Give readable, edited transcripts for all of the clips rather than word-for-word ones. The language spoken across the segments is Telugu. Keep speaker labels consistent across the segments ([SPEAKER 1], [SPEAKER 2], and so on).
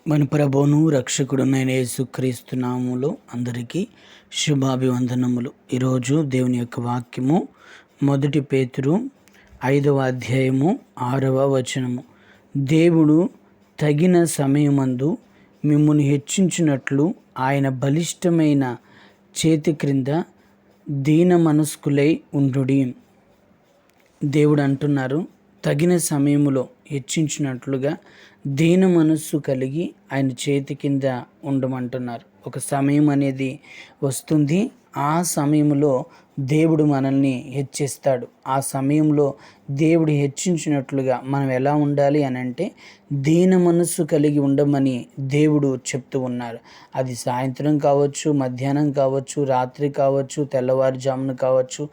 [SPEAKER 1] మన ప్రభువును రక్షకుడునైన యేసుక్రీస్తు నామములో అందరికీ శుభాభివందనములు. ఈరోజు దేవుని యొక్క వాక్యము 1 పేతురు 5వ అధ్యాయము 6వ వచనము. దేవుడు తగిన సమయమందు మిమ్మును హెచ్చించినట్లు ఆయన బలిష్టమైన చేతి క్రింద దీన మనస్కులై ఉండుడి. దేవుడు అంటున్నారు, తగిన సమయములో హెచ్చించినట్లుగా దీన మనస్సు కలిగి ఆయన చేతి కింద ఉండమంటున్నారు. ఒక సమయం అనేది వస్తుంది, ఆ సమయంలో దేవుడు మనల్ని హెచ్చిస్తాడు. ఆ సమయంలో దేవుడు హెచ్చించినట్లుగా మనం ఎలా ఉండాలి అని అంటే దీన మనస్సు కలిగి ఉండమని దేవుడు చెప్తూ ఉన్నారు. అది సాయంత్రం కావచ్చు, మధ్యాహ్నం కావచ్చు, రాత్రి కావచ్చు, తెల్లవారుజామున కావచ్చు,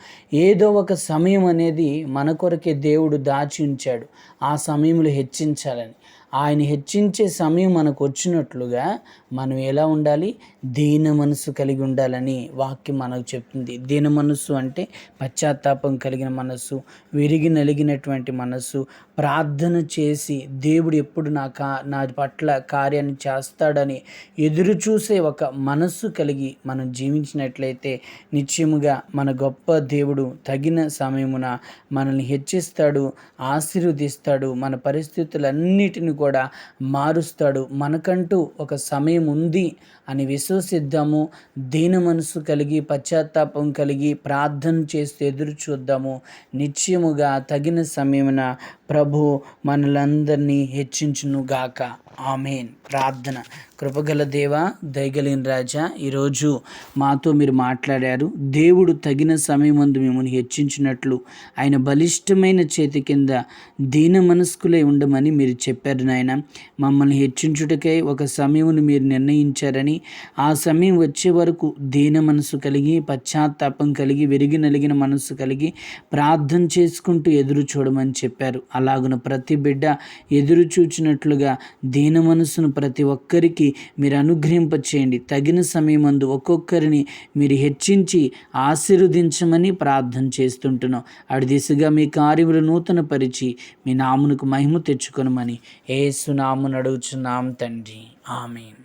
[SPEAKER 1] ఏదో ఒక సమయం అనేది మన కొరకే దేవుడు దాచి ఉంచాడు. ఆ సమయంలో హెచ్చించాలని. ఆయన హెచ్చించే సమయం మనకు వచ్చినట్లుగా మనం ఎలా ఉండాలి? దీన మనస్సు కలిగి ఉండాలని వాక్యం మనకు చెప్తుంది. దీన మనస్సు అంటే పశ్చాత్తాపం కలిగిన మనస్సు, విరిగి నలిగినటువంటి మనస్సు, ప్రార్థన చేసి దేవుడు ఎప్పుడు నా పట్ల కార్యాన్ని చేస్తాడని ఎదురు చూసే ఒక మనస్సు కలిగి మనం జీవించినట్లయితే నిశ్చయముగా మన గొప్ప దేవుడు తగిన సమయమున మనల్ని హెచ్చిస్తాడు, ఆశీర్వదిస్తాడు, మన పరిస్థితులన్నిటిని కూడా మారుస్తాడు. మనకంటూ ఒక సమయం ఉంది అని విశ్వసిద్దాము. దీన మనసు కలిగి పశ్చాత్తాపం కలిగి ప్రార్థన చేస్తూ ఎదురు చూద్దాము. నిశ్చయముగా తగిన సమయమున ప్రభు మనలందరినీ హెచ్చించునుగాక. ఆమేన్. ప్రార్థన. కృపగల దేవా, దయగలిగిన రాజా, ఈరోజు మాతో మీరు మాట్లాడారు. దేవుడు తగిన సమయమందు మిమ్మల్ని హెచ్చించినట్లు ఆయన బలిష్టమైన చేతి కింద దీన మనస్కులై ఉండమని మీరు చెప్పారు నాయన. మమ్మల్ని హెచ్చించుటకై ఒక సమయమును మీరు నిర్ణయించారని, ఆ సమయం వచ్చే వరకు దీన మనసు కలిగి పశ్చాత్తాపం కలిగి విరిగి నలిగిన మనస్సు కలిగి ప్రార్థన చేసుకుంటూ ఎదురు చూడమని చెప్పారు. అలాగున ప్రతి బిడ్డ ఎదురు చూచినట్లుగా దీన మనసును ప్రతి ఒక్కరికి మీరు అనుగ్రహింపచేయండి. తగిన సమయమందు ఒక్కొక్కరిని మీరు హెచ్చించి ఆశీర్వదించమని ప్రార్థన చేస్తుంటున్నాం. అడి దిశగా మీ కార్యములు నూతన పరిచి మీ నామునకు మహిమ తెచ్చుకొనమని యేసు నామమున అడుగుచున్నాం తండ్రి. ఆమేన్.